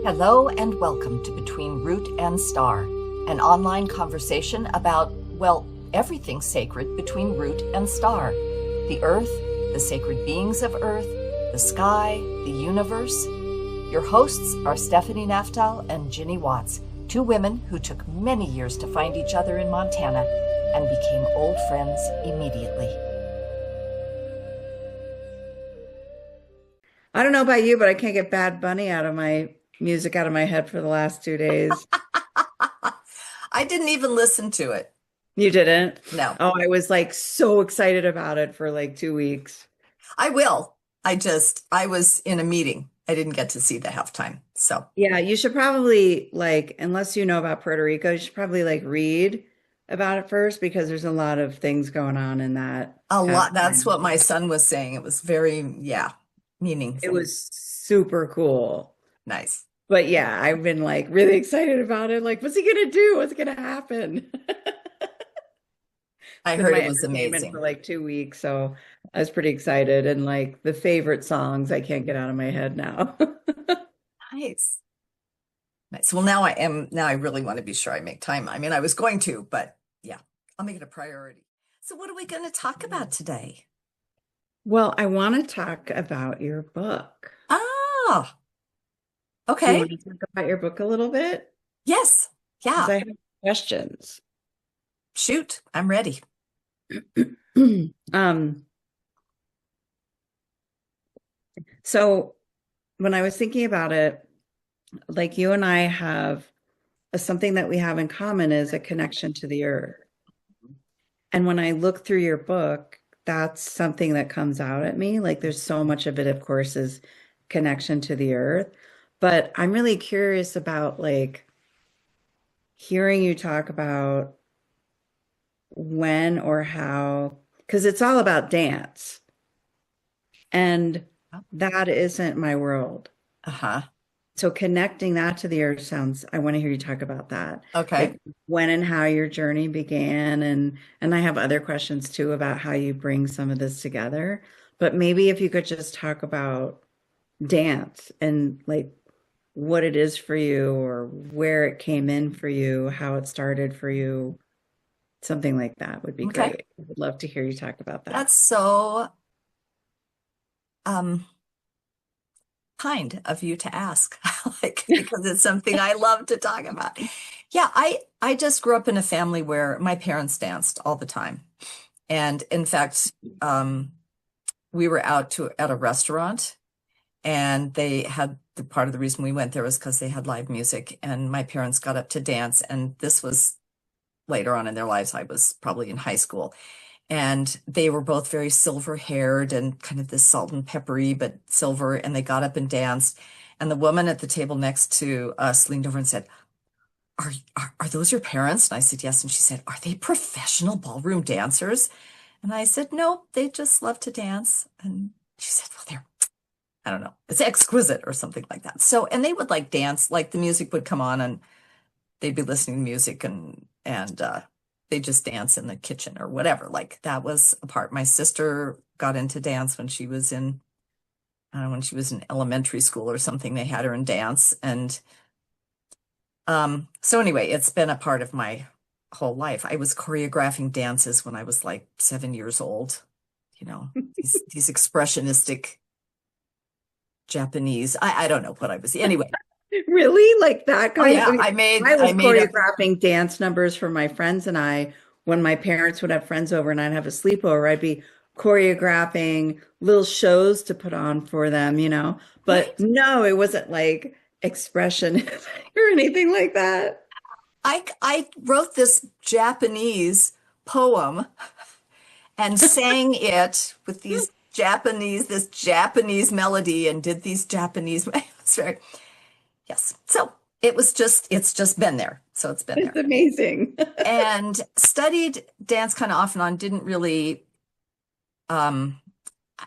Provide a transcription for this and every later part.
Hello and welcome to Between Root and Star, an online conversation about, well, everything sacred between root and star. The earth, the sacred beings of earth, the sky, the universe. Your hosts are Stephanie Naftal and Ginny Watts, two women who took many years to find each other in Montana and became old friends immediately. I don't know about you, but I can't get Bad Bunny out of my music out of my head for the last 2 days. I didn't even listen to it. You didn't? No, Oh, I was like so excited about it for like 2 weeks. I will. I was in a meeting. I didn't get to see the halftime. So Yeah, you should probably like, unless you know about Puerto Rico, you should probably like read about it first because there's a lot of things going on in that a lot. That's halftime. what my son was saying. It was very, It meaningful. was super cool. Nice. But yeah, I've been like really excited about it. Like, what's he gonna do? What's gonna happen? It's I been heard my it was entertainment for amazing. like 2 weeks, so I was pretty excited. And like the favorite songs, I can't get out of my head now. Nice. Nice. Well, now I really want to be sure I make time. I mean, I was going to, but yeah, I'll make it a priority. So what are we going to talk about today? Well, I want to talk about your book. Ah, Do you okay. want to talk about your book a little bit? Yes. Because Yeah. I have questions. Shoot. I'm ready. Um, so when I was thinking about it, like you and I have something that we have in common is a connection to the earth. And when I look through your book, that's something that comes out at me. Like there's so much of it, of course, is connection to the earth. But I'm really curious about like hearing you talk about when or how, because it's all about dance. And that isn't my world. Uh-huh. So connecting that to the earth sounds, I want to hear you talk about that. Okay. Like when and how your journey began and I have other questions too about how you bring some of this together. But maybe if you could just talk about dance and like what it is for you or where it came in for you, how it started for you, something like that would be Okay. great. I would love to hear you talk about that. That's so um kind of you to ask. Like because it's something I love to talk about. Yeah, I just grew up in a family where my parents danced all the time. And in fact, we were out to at a restaurant and they had the part of the reason we went there was because they had live music and my parents got up to dance and this was later on in their lives. I was probably in high school and they were both very silver haired and kind of this salt and peppery but silver and they got up and danced and the woman at the table next to us leaned over and said, are those your parents? And I said, yes. And she said, are they professional ballroom dancers? And I said, no, they just love to dance. And she said, well, I don't know, it's exquisite or something like that. So, and they would like dance, like the music would come on and they'd be listening to music and they just dance in the kitchen or whatever. Like that was a part. My sister got into dance when she was in, I don't know, when she was in elementary school or something. They had her in dance. And so anyway, it's been a part of my whole life. I was choreographing dances when I was like 7 years old, these expressionistic Japanese. I don't know what I was. Anyway, Really? Like that oh kind? yeah, I I was made up. choreographing dance numbers for my friends and I when my parents would have friends over and I'd have a sleepover, I'd be choreographing little shows to put on for them, you know? But Right. no, it wasn't like expression or anything like that. I wrote this Japanese poem and sang it with this Japanese melody and did these Japanese. It's very, yes. So it's just been there. So it's been It's there. amazing. And studied dance kind of off and on, didn't really, um,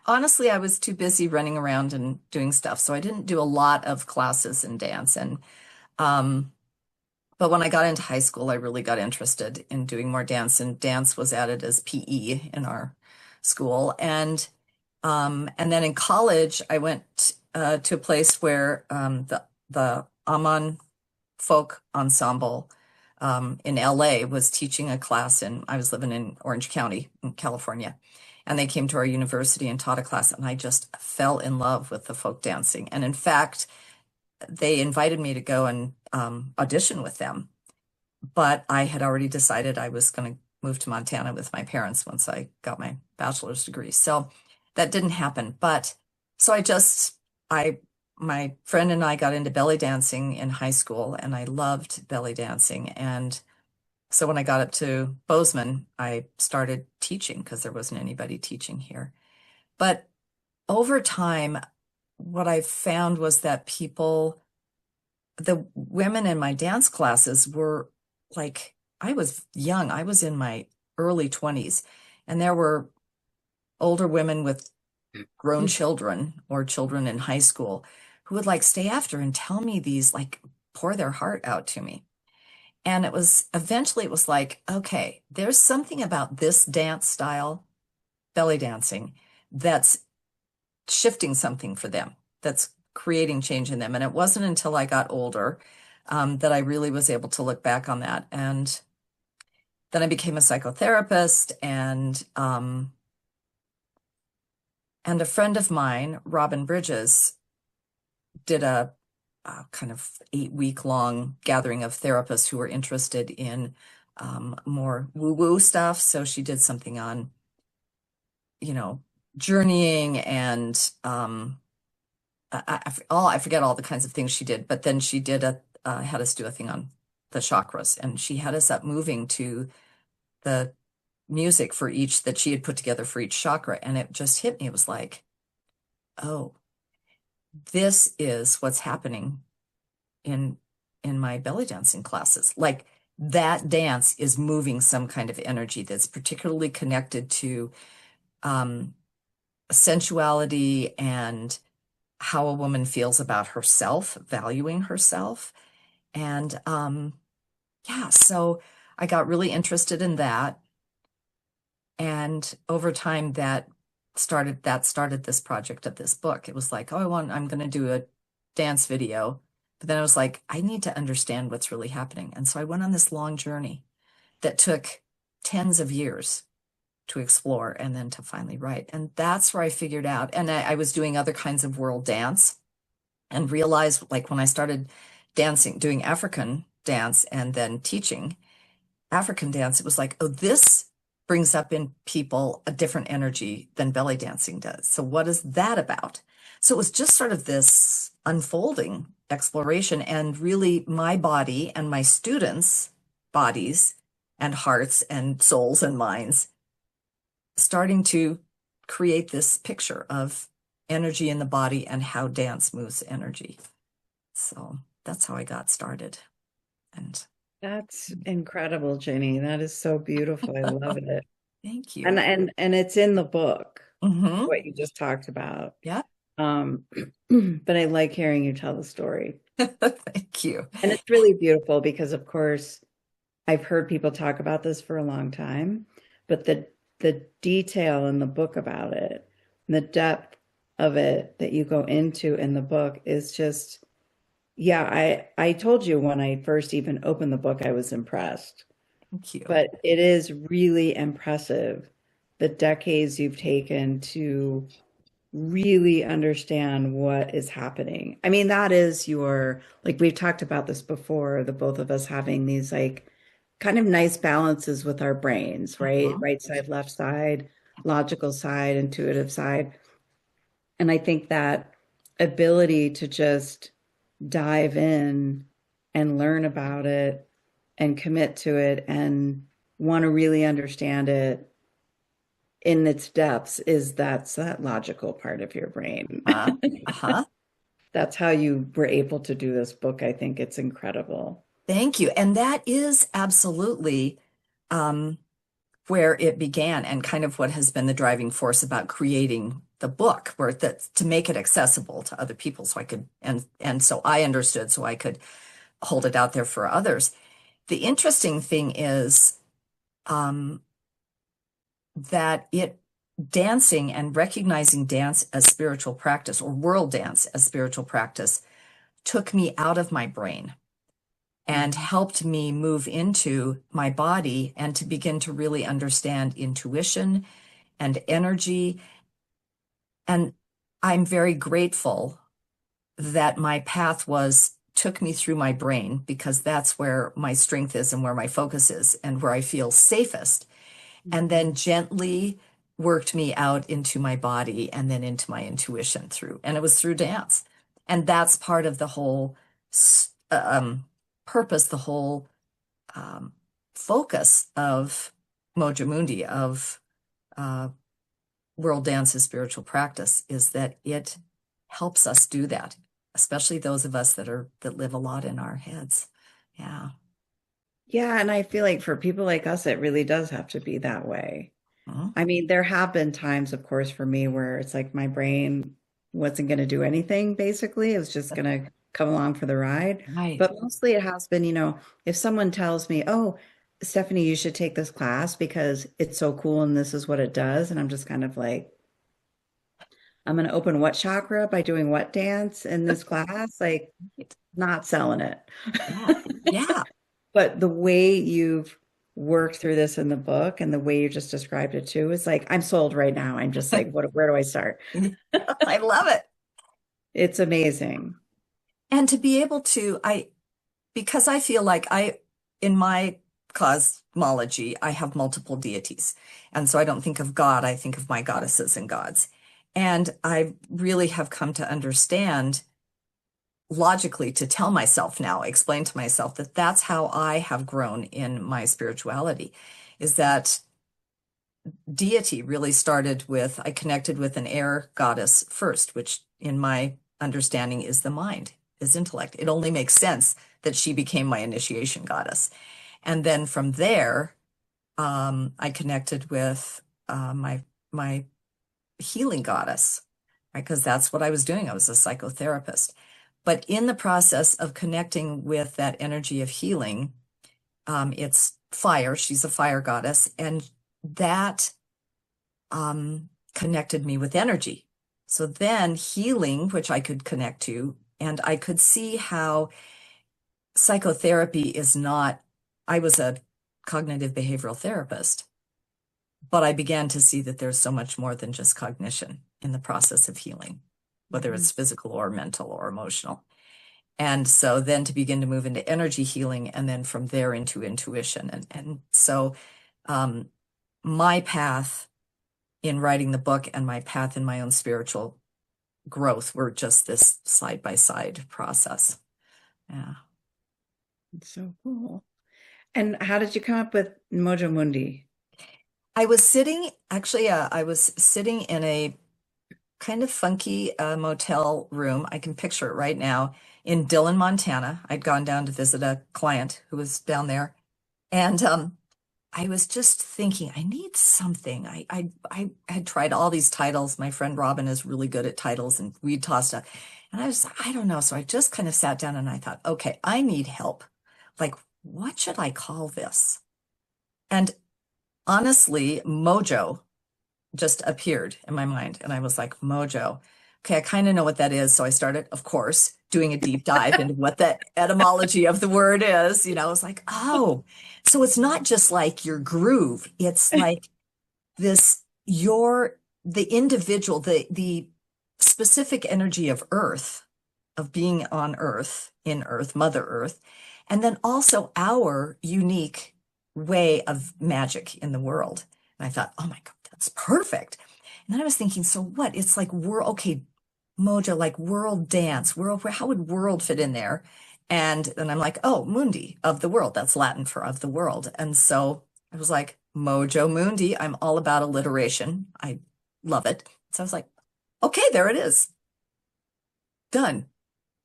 honestly, I was too busy running around and doing stuff. So I didn't do a lot of classes in dance. Um, but when I got into high school, I really got interested in doing more dance, and dance was added as PE in our school. And then in college, I went to a place where the Amman folk ensemble in LA was teaching a class I was living in Orange County in California. And they came to our university and taught a class, and I just fell in love with the folk dancing. And in fact, they invited me to go and audition with them. But I had already decided I was going to move to Montana with my parents once I got my bachelor's degree. So that didn't happen. But so my friend and I got into belly dancing in high school, and I loved belly dancing. And so when I got up to Bozeman, I started teaching because there wasn't anybody teaching here. But over time, what I found was that the women in my dance classes were like, I was young, I was in my early 20s, and there were older women with grown children or children in high school who would like stay after and tell me these, like, pour their heart out to me. And eventually it was like, okay, there's something about this dance style, belly dancing, that's shifting something for them, that's creating change in them. And it wasn't until I got older that I really was able to look back on that. And then I became a psychotherapist, and a friend of mine, Robin Bridges, did a kind of 8-week-long gathering of therapists who were interested in more woo-woo stuff. So she did something on, journeying and I forget all the kinds of things she did, but then she had us do a thing on the chakras, and she had us up moving to the music for each that she had put together for each chakra. And it just hit me. It was like, oh, this is what's happening in my belly dancing classes. Like, that dance is moving some kind of energy that's particularly connected to sensuality and how a woman feels about herself, valuing herself. And yeah, so I got really interested in that. And over time that started this project of this book. It was like, oh, I'm going to do a dance video. But then I was like, I need to understand what's really happening. And so I went on this long journey that took tens of years to explore and then to finally write. And that's where I figured out, and I was doing other kinds of world dance and realized, like, when I started dancing, doing African dance and then teaching African dance, it was like, oh, this brings up in people a different energy than belly dancing does. So what is that about? So it was just sort of this unfolding exploration, and really my body and my students' bodies and hearts and souls and minds starting to create this picture of energy in the body and how dance moves energy. So that's how I got started. And That's incredible, Ginny. That is so beautiful. I love it. thank you. And it's in the book, Mm-hmm. what you just talked about. Yeah. But I like hearing you tell the story. Thank you. And it's really beautiful because, of course, I've heard people talk about this for a long time, but the detail in the book about it, and the depth of it that you go into in the book is just, yeah, I told you when I first even opened the book, I was impressed. Thank you. But it is really impressive the decades you've taken to really understand what is happening. I mean, that is like we've talked about this before, the both of us having these like kind of nice balances with our brains, right? Mhm. Right side, left side, logical side, intuitive side. And I think that ability to just dive in and learn about it and commit to it and want to really understand it in its depths that's that logical part of your brain. Uh-huh. That's how you were able to do this book. I think it's incredible. Thank you. And that is absolutely where it began, and kind of what has been the driving force about creating the book, where that to make it accessible to other people, so I could and so I understood, so I could hold it out there for others. The interesting thing is that dancing and recognizing dance as spiritual practice, or world dance as spiritual practice, took me out of my brain and helped me move into my body and to begin to really understand intuition and energy. And I'm very grateful that my path took me through my brain because that's where my strength is and where my focus is and where I feel safest. And then gently worked me out into my body and then into my intuition and it was through dance. And that's part of the whole purpose, the whole focus of Mojo Mundi, of uh, World Dance's spiritual practice, is that it helps us do that, especially those of us that live a lot in our heads. Yeah. Yeah, and I feel like for people like us, it really does have to be that way. Mhm. I mean, there have been times, of course, for me where it's like my brain wasn't going to do anything, basically. It was just going to come along for the ride. Right. But mostly it has been, if someone tells me, oh, Stephanie, you should take this class because it's so cool and this is what it does. And I'm just kind of like, I'm going to open what chakra by doing what dance in this class? Like, Right. not selling it. Yeah. Yeah. But the way you've worked through this in the book and the way you just described it too, it's like I'm sold right now. I'm just like, where do I start? I love it. It's amazing. And to be able to, because I feel like in my cosmology, I have multiple deities. And so I don't think of God, I think of my goddesses and gods. And I really have come to understand logically, to tell myself now, explain to myself that that's how I have grown in my spirituality, is that deity really started with, I connected with an air goddess first, which in my understanding is the mind, is intellect. It only makes sense that she became my initiation goddess. And then from there, I connected with my healing goddess, right? Because that's what I was doing. I was a psychotherapist. But in the process of connecting with that energy of healing, it's fire. She's a fire goddess. And that connected me with energy. So then healing, which I could connect to, and I could see how psychotherapy is not, I was a cognitive behavioral therapist, but I began to see that there's so much more than just cognition in the process of healing, whether Mhm. it's physical or mental or emotional. And so then to begin to move into energy healing and then from there into intuition. And so um, my path in writing the book and my path in my own spiritual growth were just this side by side process. Yeah. It's so cool. And how did you come up with Mojo Mundi? I was sitting in a kind of funky motel room. I can picture it right now in Dillon, Montana. I'd gone down to visit a client who was down there. And I was just thinking, I need something. I had tried all these titles. My friend Robin is really good at titles, and we'd tossed up. And I don't know. So I just kind of sat down and I thought, okay, I need help. Like, what should I call this? And honestly, Mojo just appeared in my mind. And I was like, Mojo. Okay, I kind of know what that is. So I started, of course, doing a deep dive into what the etymology of the word is. I was like, oh, so it's not just like your groove. It's like the individual, the specific energy of Earth, of being on Earth, in Earth, Mother Earth, and then also our unique way of magic in the world. And I thought, oh my God, that's perfect. And then I was thinking, so what? It's like okay, Mojo, like world dance, how would world fit in there? And then I'm like, oh, Mundi, of the world. That's Latin for of the world. And so I was like, Mojo Mundi. I'm all about alliteration. I love it. So I was like, okay, there it is. Done.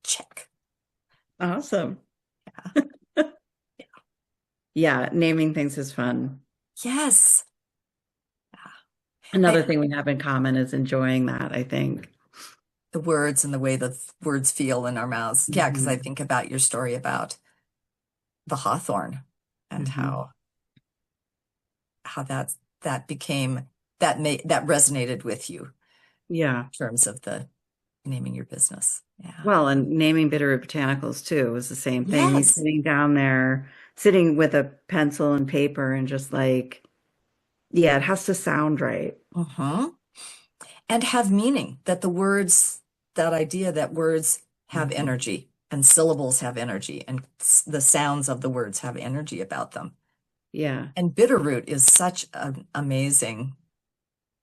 Check. Awesome. Yeah, naming things is fun. Yes. Another I, thing we have in common is enjoying that, I think. the words and the way the words feel in our mouths. Yeah, because I Mhm. think about your story about the Hawthorn and Mhm. how that became that resonated with you Yeah. in terms of the naming your business. Yeah. Well, and naming Bitterroot Botanicals too was the same thing. Me Yes. sitting down there, sitting with a pencil and paper and just like, yeah, it has to sound right. Hmm. And have meaning, that the words, that idea that words have Mhm. energy and syllables have energy and the sounds of the words have energy about them. Yeah. And bitterroot is such an amazing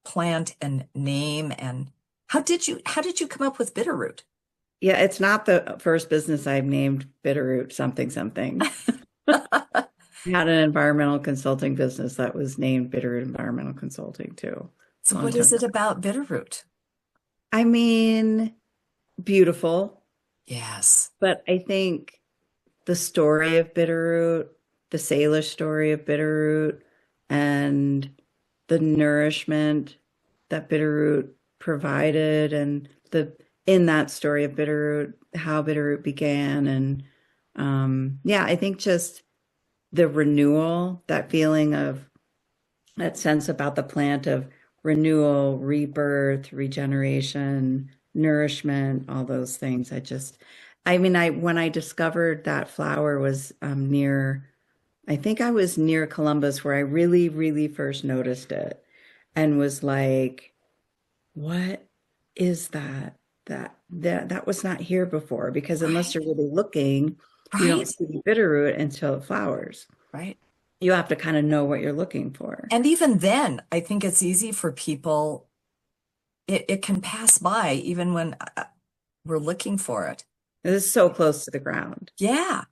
plant and name. And how did you come up with bitterroot? Yeah, it's not the first business I've named Bitterroot something something. I had an environmental consulting business that was named Bitterroot Environmental Consulting too, So a long what is time it ago. about bitterroot? I mean, beautiful, Yes. but I think the story of Bitterroot, the Salish story of Bitterroot, and the nourishment that Bitterroot provided, and the in that story of Bitterroot, how Bitterroot began, and yeah, I think just the renewal, that feeling of that sense about the plant of renewal, rebirth, regeneration, nourishment, all those things. I mean, when I discovered that flower was I think I was near Columbus where I really, really first noticed it and was like, what is that? That was not here before because unless Right. you're really looking, you don't Right. see the bitterroot until it flowers. Right. You have to kind of know what you're looking for. And even then, I think it's easy for people, it can pass by even when we're looking for it. It is so close to the ground. Yeah.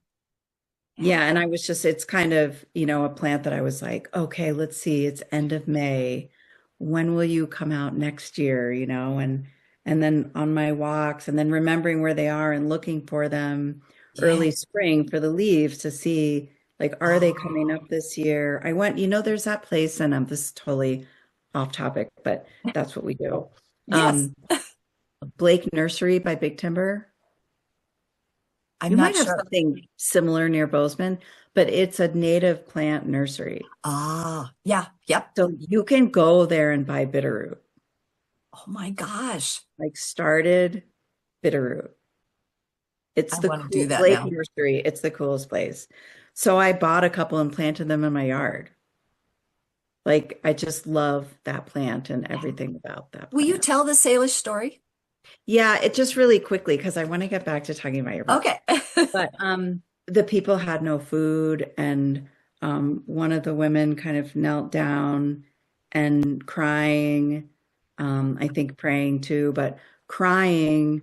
Yeah. Yeah, and I was just, it's kind of, a plant that I was like, okay, let's see, it's end of May. When will you come out next year, and then on my walks and then remembering where they are and looking for them Yeah. early spring for the leaves to see like are they coming Oh, up this year? I went, there's that place and this is totally off topic, but that's what we do. yes. Um, Blake Nursery by Big Timber. I'm You not might have sure. something similar near Bozeman, but it's a native plant nursery. Ah, yeah. Yep. So you can go there and buy Bitterroot, Oh my gosh. like started Bitterroot. It's I the want to do cool that Blake now. Nursery. It's the coolest place. So I bought a couple and planted them in my yard. Like I just love that plant and everything about that Will you plant. tell the Salish story? Yeah, it just really quickly because I want to get back to talking about your book. Okay. But the people had no food, and one of the women kind of knelt down and crying, I think praying too, but crying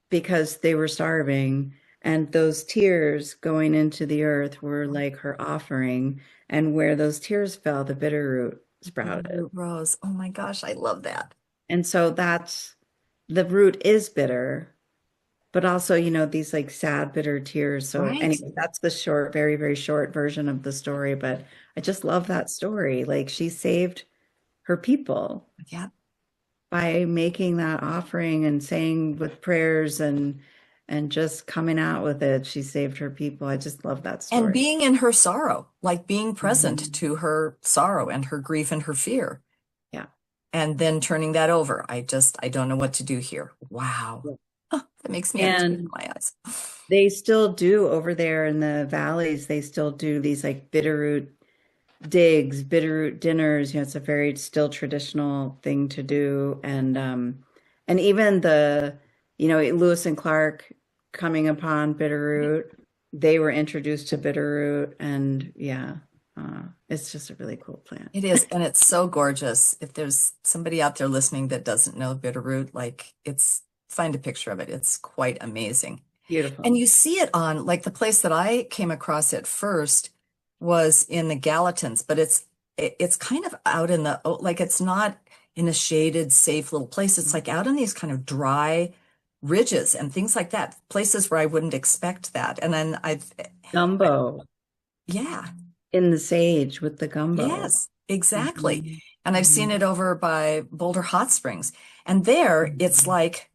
because they were starving. And those tears going into the earth were like her offering. And where those tears fell, the bitter root sprouted. Bitterroot rose. Oh my gosh, I love that. And so that's the root is bitter, but also, these like sad, bitter tears. So Right. anyway, that's the short, very, very short version of the story. But I just love that story. Like she saved her people Yeah. by making that offering and saying with prayers and just coming out with it. She saved her people. I just love that And story. being in her sorrow, like being present Mhm. to her sorrow and her grief and her fear, Yeah. and then turning that over. I don't know what to do here. Wow. Oh, that makes me have tears in And my eyes. they still do over there in the valleys, they still do these like bitterroot digs, bitterroot dinners. It's a very still traditional thing to do. And even Lewis and Clark coming upon bitterroot, they were introduced to bitterroot, and yeah, it's just a really cool plant. It is, and it's so gorgeous. If there's somebody out there listening that doesn't know Bitterroot, like find a picture of it. It's quite amazing. And Beautiful. you see it on, like the place that I came across it first was in the Gallatins, but it's kind of out in like it's not in a shaded, safe little place. It's like out in these kind of dry ridges and things like that, places where I wouldn't expect that. And then Gumbo yeah, in the sage with the gumbo. yes, exactly. Mhm. And I've seen Mhm. it over by Boulder Hot Springs. And there it's Mhm. like,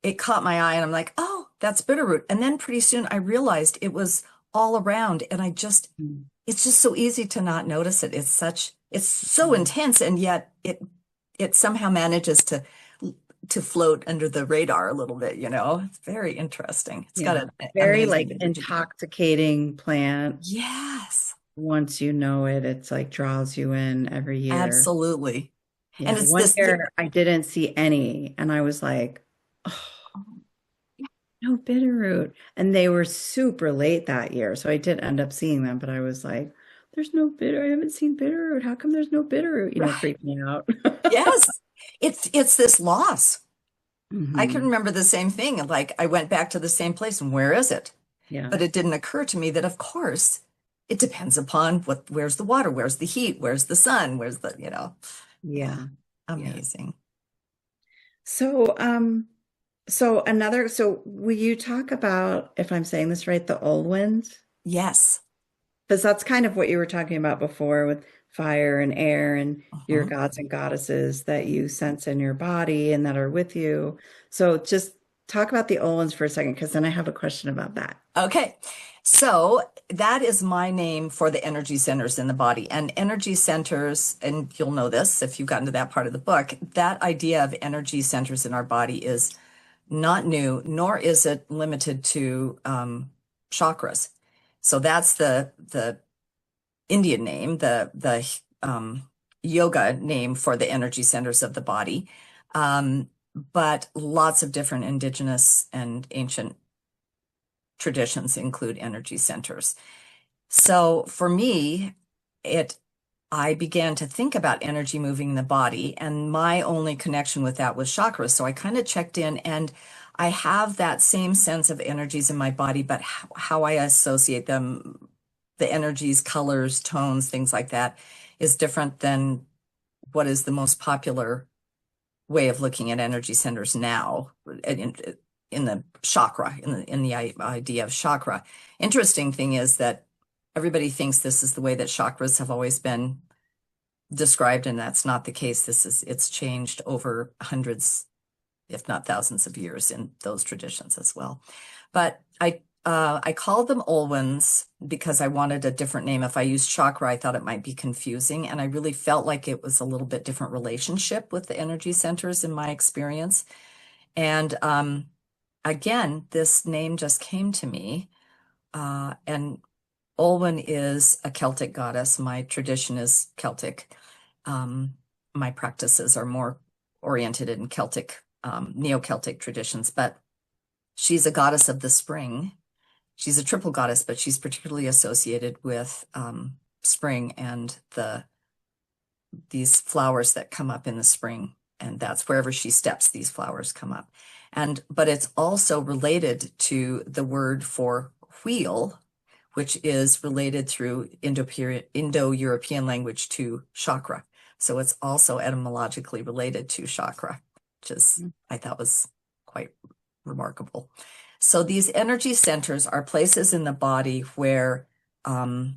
it caught my eye and I'm like, oh, that's Bitterroot. And then pretty soon I realized it was all around and it's just so easy to not notice it. It's so Mhm. intense and yet it somehow manages to to float under the radar a little bit, you know? It's very interesting. It's got Yeah. an Very like amazing energy. intoxicating plant. Yes, Once you know it, it's like draws you in every year. absolutely. And Yeah. it's One this, year I didn't see any, and I was like, oh, no Bitterroot. And they were super late that year. So I did end up seeing them, but I was like, there's no bitter. I haven't seen Bitterroot. How come there's no Bitterroot? right. Freaked me out. Yes, it's this loss. I can Hmm. remember the same thing. Like I went back to the same place and where is it? Yeah. But it didn't occur to me that of course it depends upon where's the water, where's the heat, where's the sun, where's the, yeah, Yeah. Yeah. amazing. So, so will you talk about, if I'm saying this right, the old winds? Yes. Because that's kind of what you were talking about before with fire and air and your Mhm. gods and goddesses that you sense in your body and that are with you. So just talk about the old ones for a second, because then I have a question about that. Okay. So that is my name for the energy centers in the body. And energy centers, and you'll know this if you've gotten to that part of the book, that idea of energy centers in our body is not new, nor is it limited to chakras. So that's the Indian name, the yoga name for the energy centers of the body. But lots of different indigenous and ancient traditions include energy centers. So for me, it I began to think about energy moving in the body, and my only connection with that was chakras. So I kind of checked in, and I have that same sense of energies in my body, but how I associate them, the energies, colors, tones, things like that, is different than what is the most popular way of looking at energy centers now in the chakra, in the idea of chakra. Interesting thing is that everybody thinks this is the way that chakras have always been described, and that's not the case. It's changed over hundreds, if not thousands of years in those traditions as well. But I called them Olwins because I wanted a different name. If I used chakra, I thought it might be confusing, and I really felt like it was a little bit different relationship with the energy centers in my experience. And again, this name just came to me, and Olwen is a Celtic goddess. My tradition is Celtic. Um, my practices are more oriented in Celtic, Neo-Celtic traditions, but she's a goddess of the spring. She's a triple goddess, but she's particularly associated with spring and these flowers that come up in the spring. And that's wherever she steps, these flowers come up. But it's also related to the word for wheel, which is related through Indo-European language to chakra. So it's also etymologically related to chakra, which is, I thought was quite remarkable. So these energy centers are places in the body where the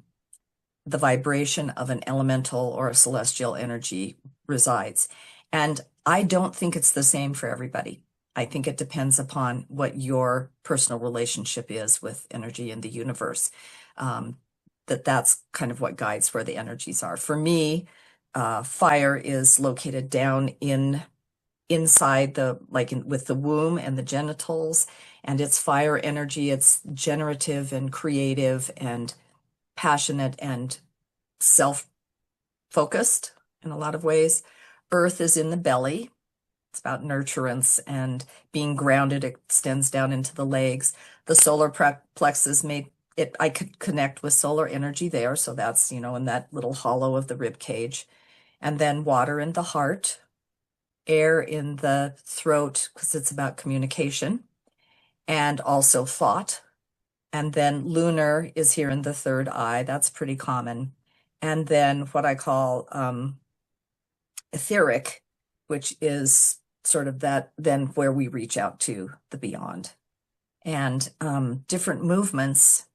vibration of an elemental or a celestial energy resides. And I don't think it's the same for everybody. I think it depends upon what your personal relationship is with energy in the universe. That's kind of what guides where the energies are. For me, fire is located down inside with the womb and the genitals, and it's fire energy. It's generative and creative and passionate and self-focused in a lot of ways. Earth is in the belly. It's about nurturance and being grounded. It extends down into the legs. The solar plexus made it, I could connect with solar energy there. So that's, in that little hollow of the rib cage. And then water in the heart, air in the throat, because it's about communication, and also thought. And then lunar is here in the third eye. That's pretty common. And then what I call etheric, which is sort of that, then where we reach out to the beyond. And different movements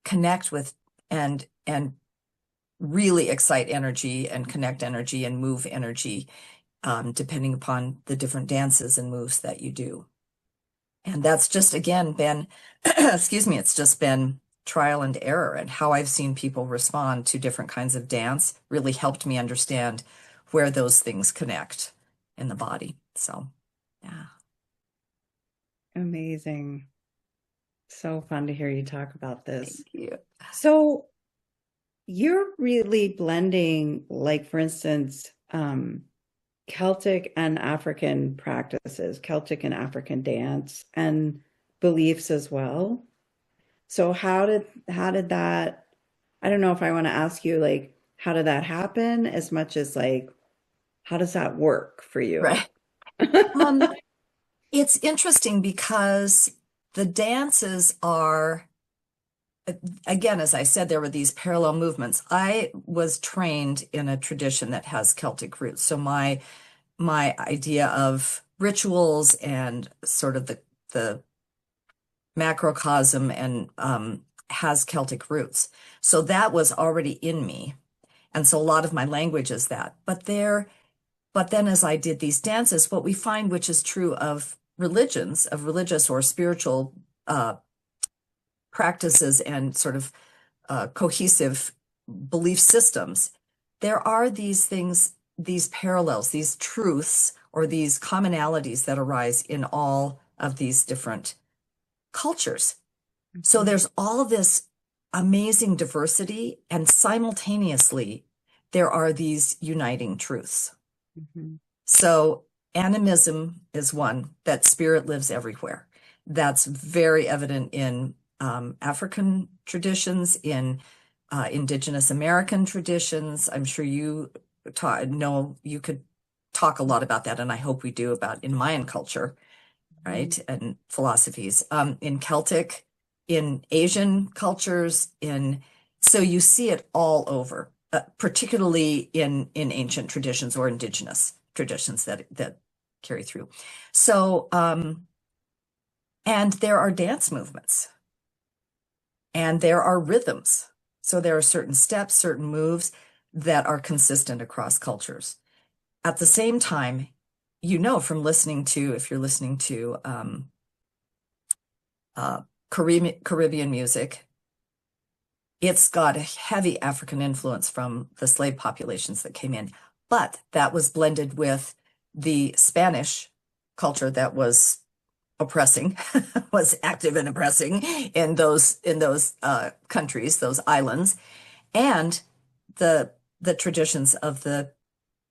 connect with and really excite energy and connect energy and move energy, depending upon the different dances and moves that you do. And that's just, again, been, excuse me, it's just been trial and error. And how I've seen people respond to different kinds of dance really helped me understand where those things connect in the body. So, yeah. Amazing. So fun to hear you talk about Thank this. you. So you're really blending, like, for instance, Celtic and African practices, Celtic and African dance and beliefs as well. So how did that, I don't know if I want to ask you, like, how did that happen as much as, like, how does that work for you? Right. Um, it's interesting because the dances are, again, as I said, there were these parallel movements. I was trained in a tradition that has Celtic roots. So my idea of rituals and sort of the macrocosm and has Celtic roots. So that was already in me. And so a lot of my language is that. But then as I did these dances, what we find, which is true of religions, of religious or spiritual practices and sort of cohesive belief systems, there are these things, these parallels, these truths, or these commonalities that arise in all of these different cultures. So Mhm, there's all this amazing diversity, and simultaneously, there are these uniting truths. mhm, So animism is one, that spirit lives everywhere. That's very evident in African traditions, in Indigenous American traditions. I'm sure you know you could talk a lot about that, and I hope we do about in Mayan culture, mhm, right? And philosophies, in Celtic, in Asian cultures, in so you see it all over, particularly in ancient traditions or indigenous traditions that carry through. So, and there are dance movements and there are rhythms. So there are certain steps, certain moves that are consistent across cultures. At the same time, from listening to, if you're listening to uh, Caribbean music, it's got a heavy African influence from the slave populations that came in, but that was blended with the Spanish culture that was oppressing, was active and oppressing in those countries, those islands, and the the traditions of the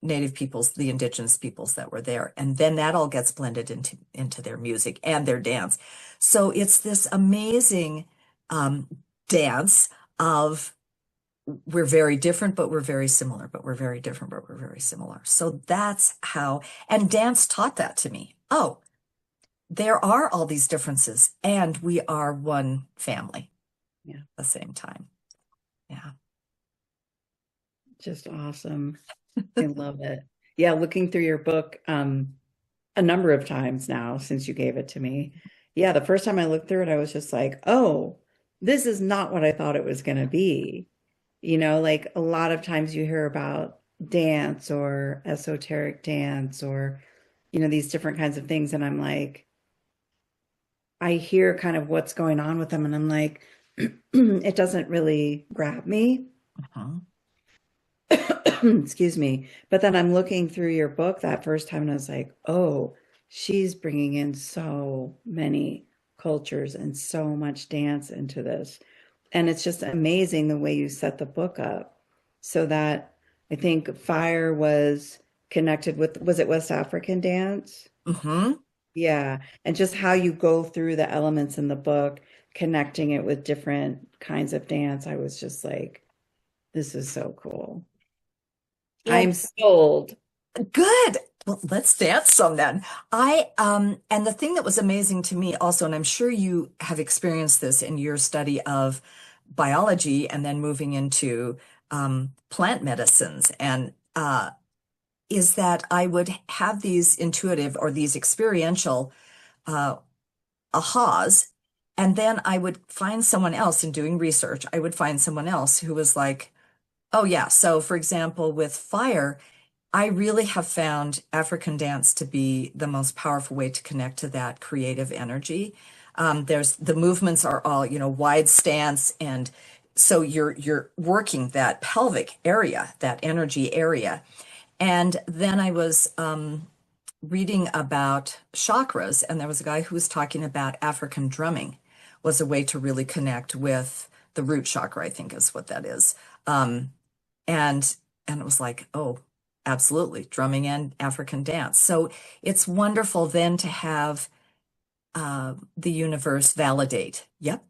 native peoples, the indigenous peoples that were there. And then that all gets blended into their music and their dance. So it's this amazing um, dance of we're very different, but we're very similar, but we're very different, but we're very similar. So that's how, and dance taught that to me. Oh, there are all these differences, and we are one family yeah, at the same time. Yeah. just awesome. I love it. Yeah, looking through your book a number of times now since you gave it to me. Yeah, the first time I looked through it, I was just like, oh, this is not what I thought it was going to be. Like, a lot of times you hear about dance or esoteric dance or, these different kinds of things. And I'm like, I hear kind of what's going on with them. And I'm like, it doesn't really grab me. Uh-huh. Excuse me. But then I'm looking through your book that first time and I was like, oh, she's bringing in so many cultures and so much dance into this. And it's just amazing the way you set the book up so that I think fire was connected with, was it West African dance? Hmm. Yeah. And just how you go through the elements in the book, connecting it with different kinds of dance. I was just like, this is so cool. I'm And sold. good. Well, let's dance some then. And the thing that was amazing to me also, and I'm sure you have experienced this in your study of biology and then moving into plant medicines, and is that I would have these intuitive or these experiential uh, ahas, and then I would find someone else in doing research. I would find someone else who was like, oh yeah. So for example, with fire, I really have found African dance to be the most powerful way to connect to that creative energy. There's the movements are all, wide stance, and so you're working that pelvic area, that energy area. And then I was reading about chakras, and there was a guy who was talking about African drumming was a way to really connect with the root chakra, I think is what that is. Um, and and it was like, oh, absolutely, drumming and African dance. So it's wonderful then to have the universe validate. Yep,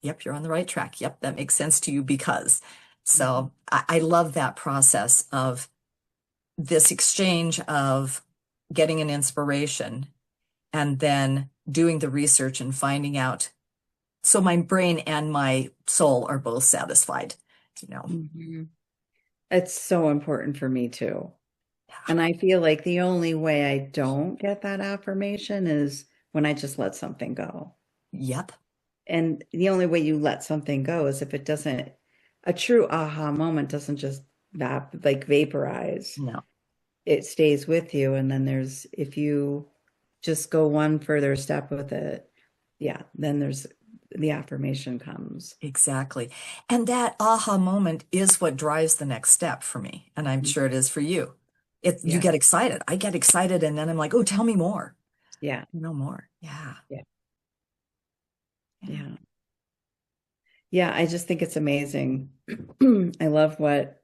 yep, you're on the right track. Yep, that makes sense to you because. So I love that process of this exchange of getting an inspiration and then doing the research and finding out. So my brain and my soul are both satisfied, you know. Mhm. It's so important for me too. And I feel like the only way I don't get that affirmation is when I just let something go. Yep. And the only way you let something go is if it doesn't, a true aha moment doesn't just vaporize. No, It stays with you. And then there's, if you just go one further step with it, yeah, then there's the affirmation comes. exactly. And that aha moment is what drives the next step for me. And I'm sure it is for you. You Yeah. get excited. I get excited and then I'm like, oh, tell me more. Yeah. No more. Yeah. Yeah. Yeah. Yeah. Yeah, I just think it's amazing. I love what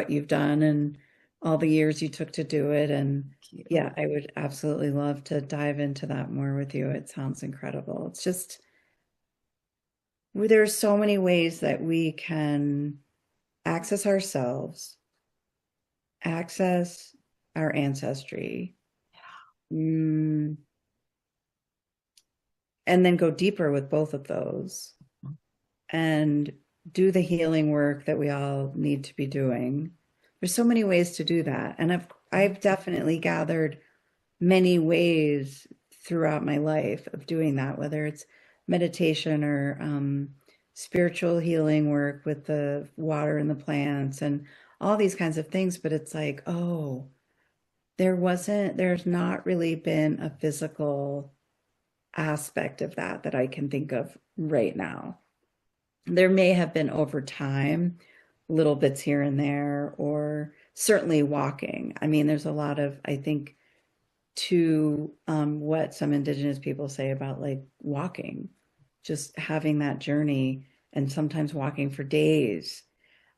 you've done and all the years you took to do it. And Thank you. yeah, I would absolutely love to dive into that more with you. It sounds incredible. It's just there's so many ways that we can access ourselves, access our ancestry, mm, and then go deeper with both of those and do the healing work that we all need to be doing. There's so many ways to do that. And I've definitely gathered many ways throughout my life of doing that, whether it's meditation or spiritual healing work with the water and the plants and all these kinds of things. But it's like, oh, there's not really been a physical aspect of that I can think of right now. There may have been over time little bits here and there, or certainly walking. I mean, there's a lot of, I think, to what some indigenous people say about like walking, just having that journey and sometimes walking for days,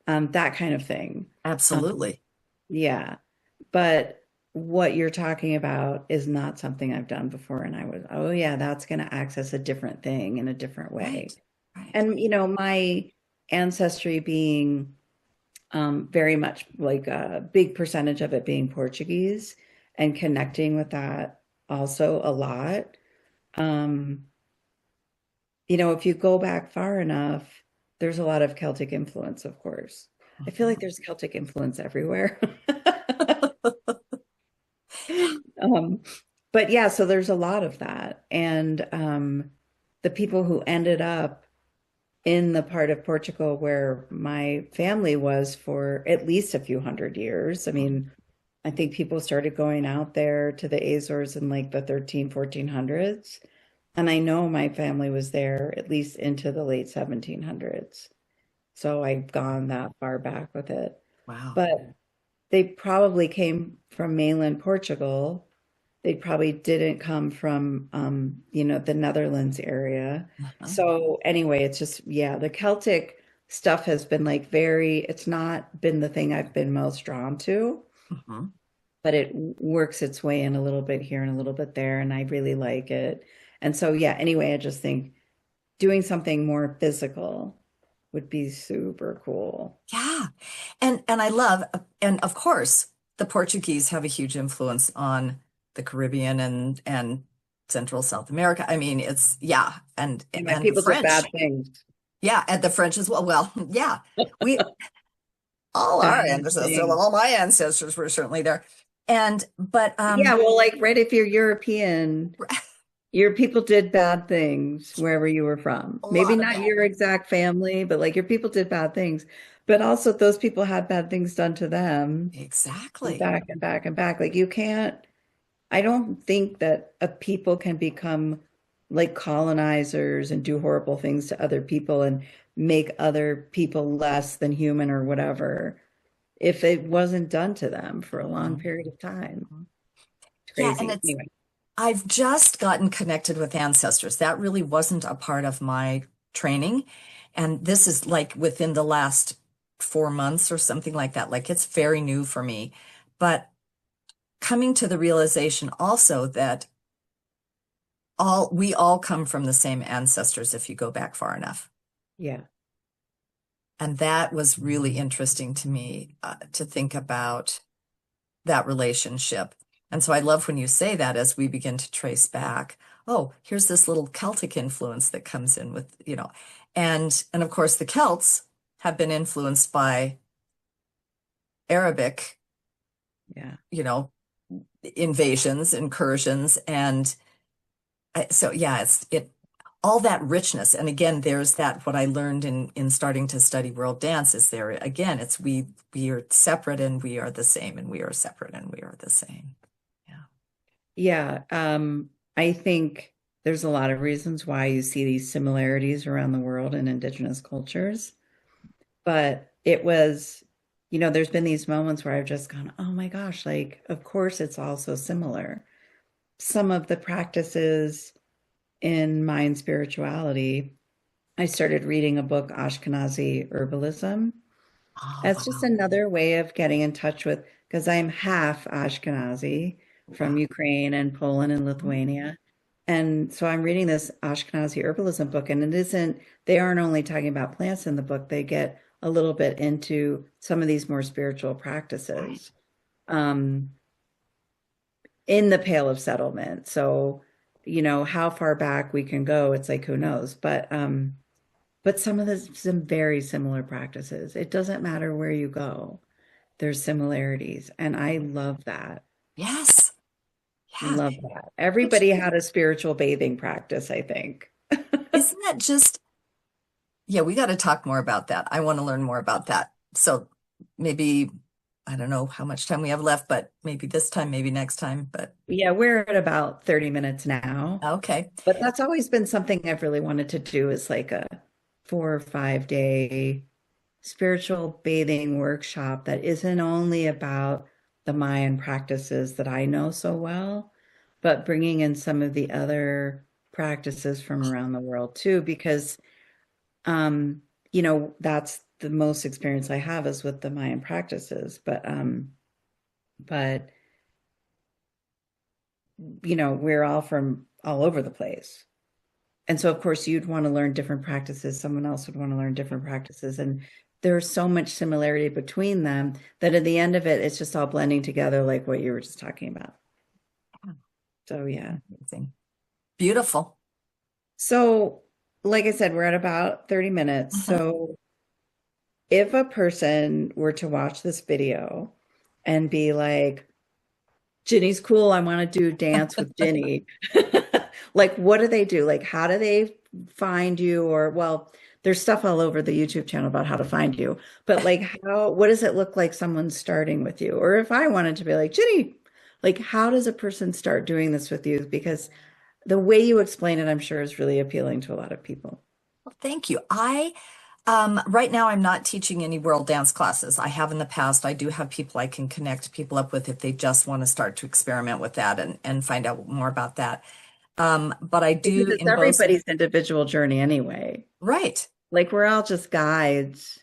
that kind of thing. Um, Absolutely. yeah. But what you're talking about is not something I've done before. And I was, oh, yeah, that's going to access a different thing in a different way. Right. Right. And, my ancestry being very much like a big percentage of it being Portuguese and connecting with that also a lot. Um, if you go back far enough, there's a lot of Celtic influence, of course. I feel like Mhm. there's Celtic influence everywhere. Um, but yeah, so there's a lot of that. And the people who ended up in the part of Portugal where my family was for at least a few hundred years. I mean, I think people started going out there to the Azores in like the 1400s. And I know my family was there at least into the late 1700s. So I've gone that far back with it. Wow. But they probably came from mainland Portugal. They probably didn't come from, the Netherlands area. Uh-huh. So anyway, it's just, yeah, the Celtic stuff has been like it's not been the thing I've been most drawn to, Mhm. but it works its way in a little bit here and a little bit there, and I really like it. And so, yeah, anyway, I just think doing something more physical would be super cool. Yeah. And I love, and of course, the Portuguese have a huge influence on the Caribbean and Central South America. I mean, it's yeah, And my and the people did bad French. things. Yeah, and the French as well. Well, yeah. We all our Bad ancestors, well, things. all my ancestors were certainly there. And but Yeah, well, like, right, if you're European, your people did bad things wherever you were from. a Maybe lot of not bad. your exact family, but like your people did bad things. But also those people had bad things done to them and Exactly. back and back and back. Like you can't, I don't think that a people can become like colonizers and do horrible things to other people and make other people less than human or whatever if it wasn't done to them for a long Mhm. period of time. Mhm. Yeah, and crazy. it's Anyway, I've just gotten connected with ancestors. That really wasn't a part of my training. And this is like within the last 4 months or something like that. Like it's very new for me. But coming to the realization also that we all come from the same ancestors if you go back far enough. yeah, And that was really interesting to me, to think about that relationship. And so I love when you say that as we begin to trace back, oh, here's this little Celtic influence that comes in with, and of course the Celts have been influenced by Arabic, yeah. you know, invasions, incursions, and so yeah, it all that richness. And again, there's that what I learned in starting to study world dance is there again, it's we are separate and we are the same, and we are separate and we are the same. Yeah. Yeah, I think there's a lot of reasons why you see these similarities around the world in indigenous cultures. But it was, there's been these moments where I've just gone, oh my gosh, like, of course it's all so similar. Some of the practices in mind spirituality, I started reading a book, Ashkenazi Herbalism. Oh, That's just wow. another way of getting in touch with, because I'm half Ashkenazi from Wow. Ukraine and Poland and Lithuania. And so I'm reading this Ashkenazi herbalism book, and they aren't only talking about plants in the book, they get a little bit into some of these more spiritual Right. practices um, in the Pale of Settlement. So, how far back we can go, it's like, who knows? But some very similar practices. It doesn't matter where you go. There's similarities. And I love that. Yes. Yeah. Love that. Which Everybody had a spiritual bathing practice, I think. isn't that just, yeah, we got to talk more about that. I want to learn more about that. So maybe, I don't know how much time we have left, but maybe this time, maybe next time. But Yeah, we're at about 30 minutes now. okay. But that's always been something I've really wanted to do is like a 4 or 5 day spiritual bathing workshop that isn't only about the Mayan practices that I know so well, but bringing in some of the other practices from around the world too, because that's the most experience I have is with the Mayan practices. But we're all from all over the place. And so, of course, you'd want to learn different practices. Someone else would want to learn different practices. And there's so much similarity between them that at the end of it, it's just all blending together, like what you were just talking about. So, yeah. Amazing. Beautiful. So, like I said, we're at about 30 minutes. Mhm. So, if a person were to watch this video and be like, Ginny's cool, I want to do dance with Ginny. Like, what do they do? Like, how do they find you? Or, well, there's stuff all over the YouTube channel about how to find you. But like, what does it look like someone's starting with you? Or if I wanted to be like, Ginny, like, how does a person start doing this with you? Because the way you explain it, I'm sure is really appealing to a lot of people. Well, thank you. Right now I'm not teaching any world dance classes. I have in the past. I do have people I can connect people up with if they just want to start to experiment with that and find out more about that. But I Because do it's in both, everybody's individual journey anyway. right. Like, we're all just guides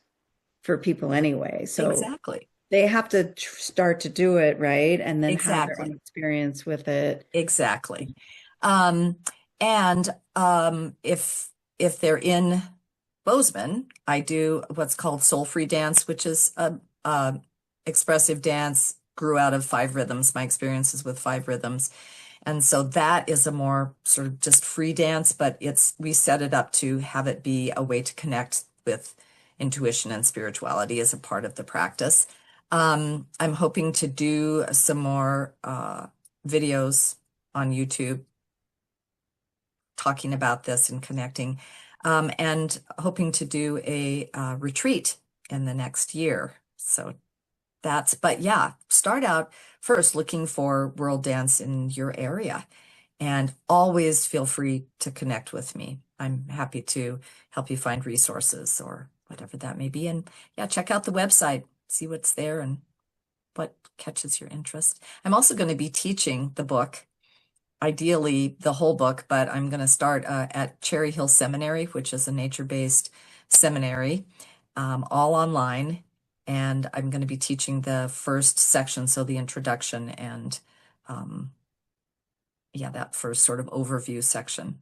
for people anyway. So Exactly. they have to start to do it, right? And then have their own Exactly. experience with it. Exactly. Um, and if they're in Bozeman, I do what's called soul free dance, which is a expressive dance, grew out of five rhythms, my experiences with five rhythms. And so that is a more sort of just free dance, but we set it up to have it be a way to connect with intuition and spirituality as a part of the practice. I'm hoping to do some more videos on YouTube talking about this and connecting, and hoping to do a retreat in the next year. So but yeah, start out first looking for world dance in your area and always feel free to connect with me. I'm happy to help you find resources or whatever that may be. And yeah, check out the website, see what's there and what catches your interest. I'm also going to be teaching the book, ideally the whole book, but I'm going to start at Cherry Hill Seminary, which is a nature-based seminary, all online. And I'm going to be teaching the first section, so the introduction and yeah, that first sort of overview section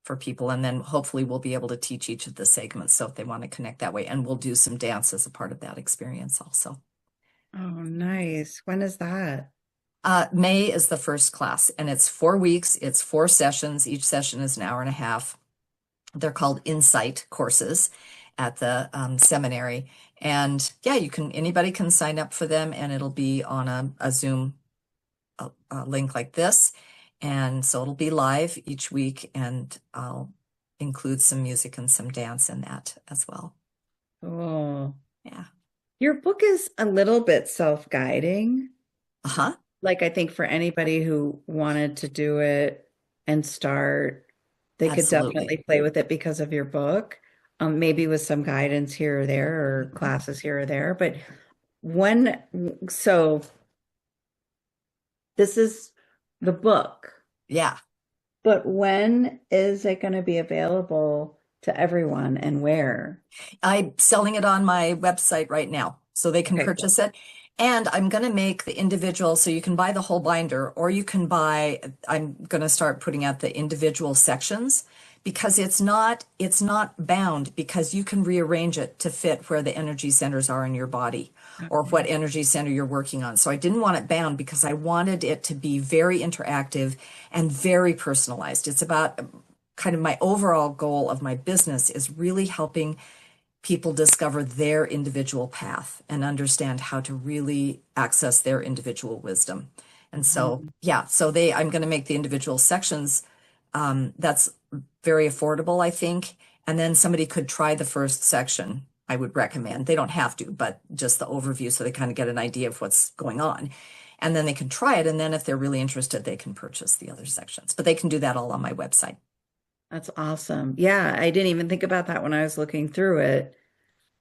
for people. And then hopefully we'll be able to teach each of the segments. So if they want to connect that way, and we'll do some dance as a part of that experience also. Oh, nice. When is that? May is the first class, and it's 4 weeks. It's 4 sessions. Each session is an hour and a half. They're called Insight courses at the seminary. And yeah, anybody can sign up for them, and it'll be on a Zoom link like this. And so it'll be live each week, and I'll include some music and some dance in that as well. Oh, Yeah. your book is a little bit self-guiding. Uh-huh. Like, I think for anybody who wanted to do it and start, they could Absolutely. definitely play with it because of your book. Maybe with some guidance here or there or classes here or there. But so this is the book, Yeah. but when is it going to be available to everyone and where? I'm selling it on my website right now, so they can Okay, cool. purchase it. And I'm going to make the individual, so you can buy the whole binder, or you can I'm going to start putting out the individual sections, because it's not bound, because you can rearrange it to fit where the energy centers are in your body or what Okay. energy center you're working on. So I didn't want it bound because I wanted it to be very interactive and very personalized. It's about kind of my overall goal of my business is really helping people discover their individual path and understand how to really access their individual wisdom. And so, Mhm. yeah, I'm going to make the individual sections. That's very affordable, I think. And then somebody could try the first section. I would recommend. They don't have to, but just the overview, so they kind of get an idea of what's going on. And then they can try it. And then if they're really interested, they can purchase the other sections. But they can do that all on my website. That's awesome. Yeah, I didn't even think about that when I was looking through it.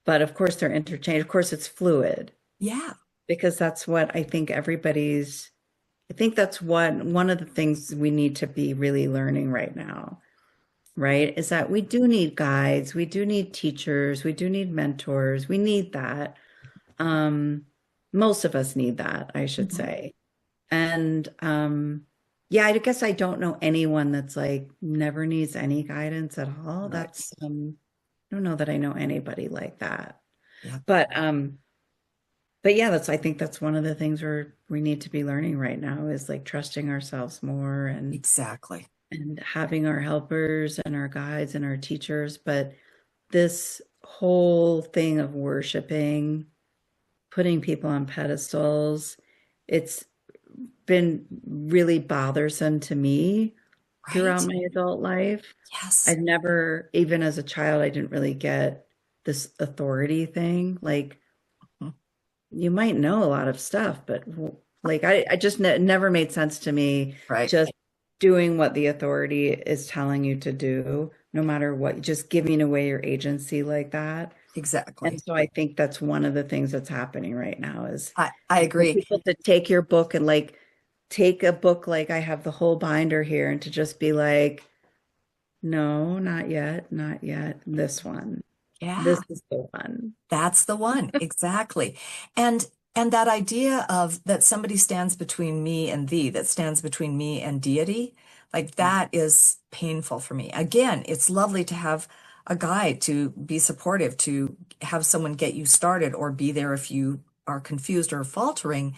But of course, they're interchanged. Of course, it's fluid Yeah, because that's what I think I think that's one of the things we need to be really learning right now, right? Is that we do need guides, we do need teachers, we do need mentors, we need that. Um, Most of us need that, I should mhm, say. And yeah, I guess I don't know anyone that's like never needs any guidance at all. right. I don't know that I know anybody like that. Yeah, But but yeah, I think that's one of the things we need to be learning right now is like trusting ourselves more exactly. and having our helpers and our guides and our teachers. But this whole thing of worshiping, putting people on pedestals, it's been really bothersome to me throughout Right? my adult life. Yes. I've never, even as a child, I didn't really get this authority thing. Like, Mhm. you might know a lot of stuff, but like I just never made sense to me Right. just doing what the authority is telling you to do, no matter what, just giving away your agency like that. And Exactly. so I think that's one of the things that's happening right now is I for agree. people to take your book and like take a book like I have the whole binder here and to just be like, no, not yet, not yet. This one. This Yeah. is the one. That's the one. Exactly. And that idea of that somebody stands between me and thee, that stands between me and deity, like that is painful for me. Again, it's lovely to have a guide, to be supportive, to have someone get you started or be there if you are confused or faltering.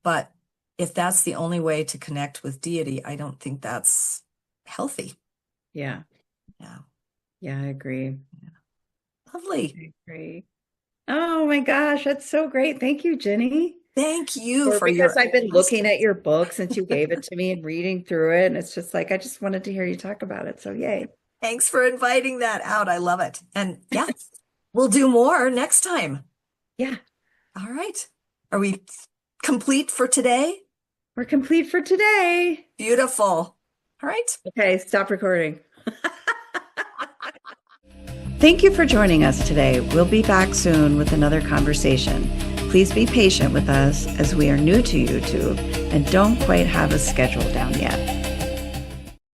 But if that's the only way to connect with deity, I don't think that's healthy. Yeah. Yeah. Yeah, I agree. Lovely. I agree. Oh my gosh, that's so great. Thank you, Ginny. Thank you Or for because your I've been looking questions. at your book since you gave it to me and reading through it. And it's just like, I just wanted to hear you talk about it. So, yay. Thanks for inviting that out. I love it. And yeah, we'll do more next time. Yeah, All right. Are we complete for today? we're complete for today. Beautiful. All right. Okay, stop recording. Thank you for joining us today. We'll be back soon with another conversation. Please be patient with us as we are new to YouTube and don't quite have a schedule down yet.